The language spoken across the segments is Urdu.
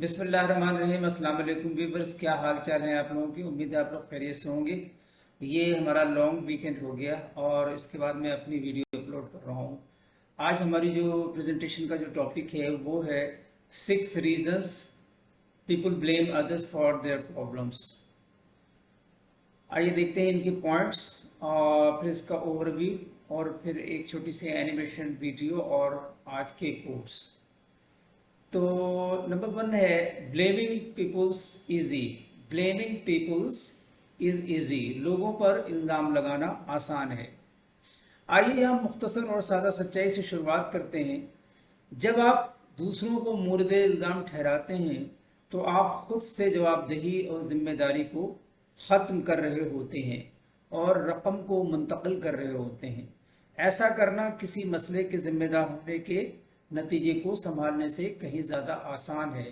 بسم اللہ الرحمن الرحیم۔ السلام علیکم ویورز، کیا حال چال ہیں آپ لوگوں کی؟ امید ہے آپ لوگ خیریت سے ہوں گے۔ یہ ہمارا لانگ ویکنڈ ہو گیا اور اس کے بعد میں اپنی ویڈیو اپلوڈ کر رہا ہوں۔ آج ہماری جو پریزنٹیشن کا جو ٹاپک ہے وہ ہے 6 reasons people blame others for their problems. آئیے دیکھتے ہیں ان کے پوائنٹس اور پھر اس کا اوور ویو اور پھر ایک چھوٹی سی اینیمیشن ویڈیو اور آج کے کوٹس۔ تو نمبر 1 ہے blaming peoples easy. Blaming peoples is easy, لوگوں پر الزام لگانا آسان ہے۔ آئیے ہم مختصر اور سادہ سچائی سے شروعات کرتے ہیں۔ جب آپ دوسروں کو مورد الزام ٹھہراتے ہیں تو آپ خود سے جواب دہی اور ذمہ داری کو ختم کر رہے ہوتے ہیں اور رقم کو منتقل کر رہے ہوتے ہیں۔ ایسا کرنا کسی مسئلے کے ذمہ دار ہونے کے نتیجے کو سنبھالنے سے کہیں زیادہ آسان ہے،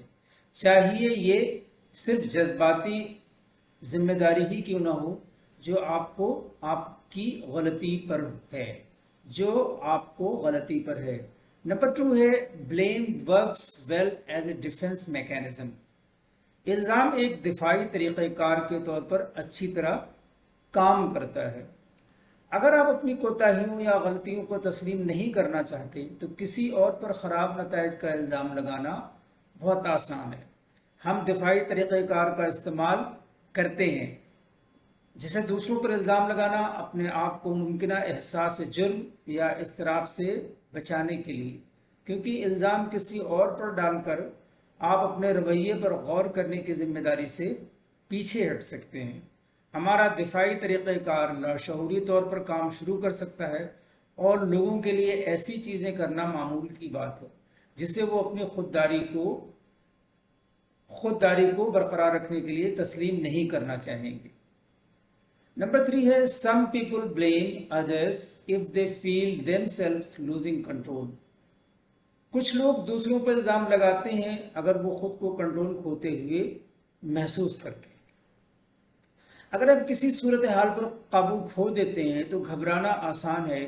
چاہیے یہ صرف جذباتی ذمہ داری ہی کیوں نہ ہو جو آپ کی غلطی پر ہے۔ نمبر 2 ہے blame works well as a defense mechanism۔ الزام ایک دفاعی طریقہ کار کے طور پر اچھی طرح کام کرتا ہے۔ اگر آپ اپنی کوتاہیوں یا غلطیوں کو تسلیم نہیں کرنا چاہتے تو کسی اور پر خراب نتائج کا الزام لگانا بہت آسان ہے۔ ہم دفاعی طریقہ کار کا استعمال کرتے ہیں، جسے دوسروں پر الزام لگانا اپنے آپ کو ممکنہ احساس جرم یا اضطراب سے بچانے کے لیے، کیونکہ الزام کسی اور پر ڈال کر آپ اپنے رویے پر غور کرنے کی ذمہ داری سے پیچھے ہٹ سکتے ہیں۔ ہمارا دفاعی طریقہ کار لاشعوری طور پر کام شروع کر سکتا ہے اور لوگوں کے لیے ایسی چیزیں کرنا معمول کی بات ہے جسے وہ اپنی خودداری کو برقرار رکھنے کے لیے تسلیم نہیں کرنا چاہیں گے۔ نمبر 3 ہے some people blame others if they feel themselves losing control۔ کچھ لوگ دوسروں پر الزام لگاتے ہیں اگر وہ خود کو کنٹرول کھوتے ہوئے محسوس کرتے ہیں۔ اگر آپ کسی صورتحال پر قابو کھو دیتے ہیں تو گھبرانا آسان ہے،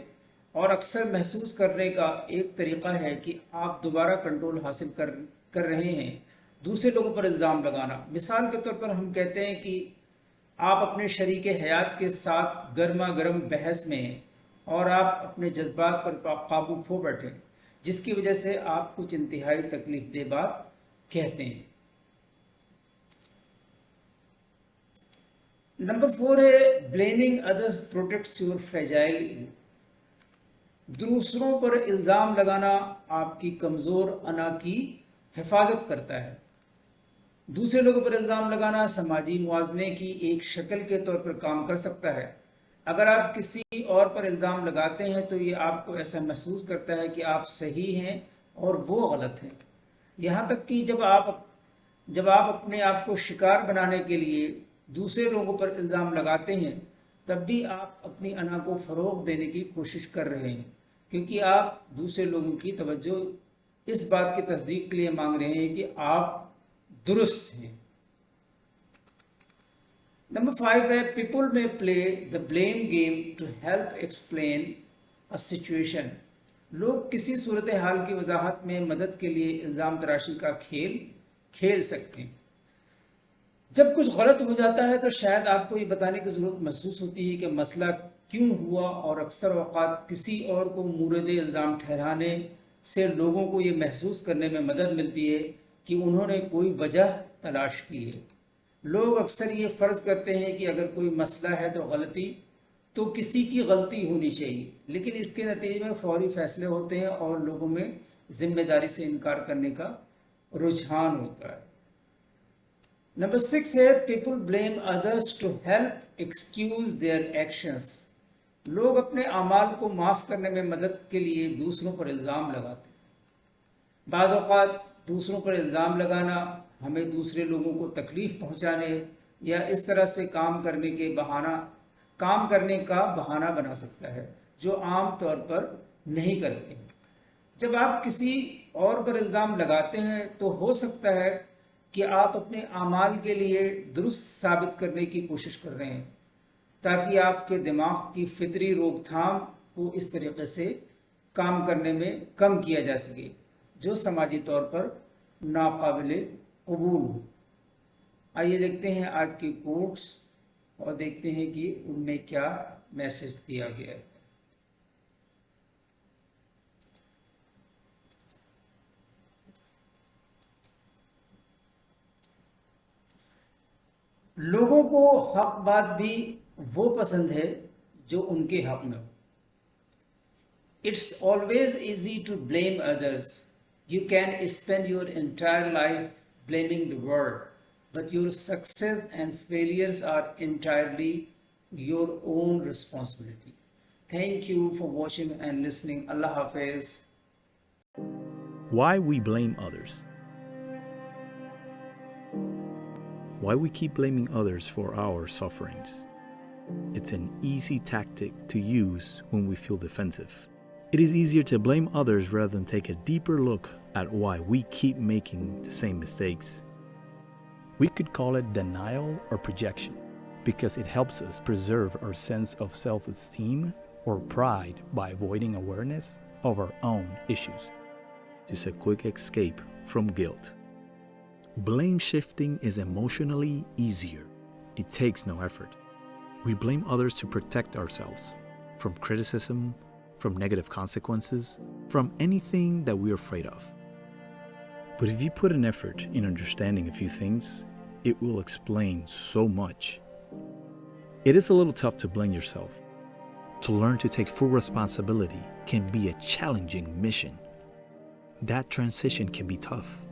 اور اکثر محسوس کرنے کا ایک طریقہ ہے کہ آپ دوبارہ کنٹرول حاصل کر رہے ہیں دوسرے لوگوں پر الزام لگانا۔ مثال کے طور پر ہم کہتے ہیں کہ آپ اپنے شریک حیات کے ساتھ گرما گرم بحث میں ہیں اور آپ اپنے جذبات پر قابو کھو بیٹھے، جس کی وجہ سے آپ کچھ انتہائی تکلیف دہ بات کہتے ہیں۔ نمبر 4 ہے blaming others protects your fragile ego۔ دوسروں پر الزام لگانا آپ کی کمزور انا کی حفاظت کرتا ہے۔ دوسرے لوگوں پر الزام لگانا سماجی موازنے کی ایک شکل کے طور پر کام کر سکتا ہے۔ اگر آپ کسی اور پر الزام لگاتے ہیں تو یہ آپ کو ایسا محسوس کرتا ہے کہ آپ صحیح ہیں اور وہ غلط ہیں، یہاں تک کہ جب آپ اپنے آپ کو شکار بنانے کے لیے دوسرے لوگوں پر الزام لگاتے ہیں تب بھی آپ اپنی انا کو فروغ دینے کی کوشش کر رہے ہیں، کیونکہ آپ دوسرے لوگوں کی توجہ اس بات کی تصدیق کے لیے مانگ رہے ہیں کہ آپ درست ہیں۔ نمبر 5 ہے پیپل میں play the blame game to help explain a situation. لوگ کسی صورتحال کی وضاحت میں مدد کے لیے الزام تراشی کا کھیل سکتے ہیں۔ جب کچھ غلط ہو جاتا ہے تو شاید آپ کو یہ بتانے کی ضرورت محسوس ہوتی ہے کہ مسئلہ کیوں ہوا، اور اکثر اوقات کسی اور کو مورد الزام ٹھہرانے سے لوگوں کو یہ محسوس کرنے میں مدد ملتی ہے کہ انہوں نے کوئی وجہ تلاش کی ہے۔ لوگ اکثر یہ فرض کرتے ہیں کہ اگر کوئی مسئلہ ہے تو کسی کی غلطی ہونی چاہیے، لیکن اس کے نتیجے میں فوری فیصلے ہوتے ہیں اور لوگوں میں ذمہ داری سے انکار کرنے کا رجحان ہوتا ہے۔ نمبر 6 ہے people blame others to help excuse their actions. لوگ اپنے اعمال کو معاف کرنے میں مدد کے لیے دوسروں پر الزام لگاتے ہیں۔ بعض اوقات دوسروں پر الزام لگانا ہمیں دوسرے لوگوں کو تکلیف پہنچانے یا اس طرح سے کام کرنے کا بہانہ بنا سکتا ہے جو عام طور پر نہیں کرتے ہیں۔ جب آپ کسی اور پر الزام لگاتے ہیں تو ہو سکتا ہے کہ آپ اپنے اعمال کے لیے درست ثابت کرنے کی کوشش کر رہے ہیں تاکہ آپ کے دماغ کی فطری روک تھام کو اس طریقے سے کام کرنے میں کم کیا جا سکے جو سماجی طور پر ناقابل قبول ہو۔ آئیے دیکھتے ہیں آج کے کوٹس اور دیکھتے ہیں کہ ان میں کیا میسج دیا گیا ہے۔ لوگوں کو حق بات بھی وہ پسند ہے جو ان کے حق میں ہو۔ It's always easy to blame others. You can spend your entire life blaming the world, but your success and failures are entirely your own responsibility. Thank you for watching and listening. Allah Hafiz. Why we blame others. Why we keep blaming others for our sufferings. It's an easy tactic to use when we feel defensive. It is easier to blame others rather than take a deeper look at why we keep making the same mistakes. We could call it denial or projection because it helps us preserve our sense of self-esteem or pride by avoiding awareness of our own issues. Just a quick escape from guilt. Blame shifting is emotionally easier. It takes no effort. We blame others to protect ourselves from criticism, from negative consequences, from anything that we're afraid of. But if you put an effort in understanding a few things, it will explain so much. It is a little tough to blame yourself. To learn to take full responsibility can be a challenging mission. That transition can be tough.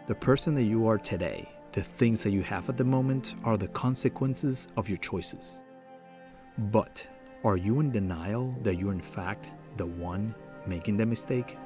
The person that you are today, the things that you have at the moment, are the consequences of your choices. But are you in denial that you're in fact the one making the mistake?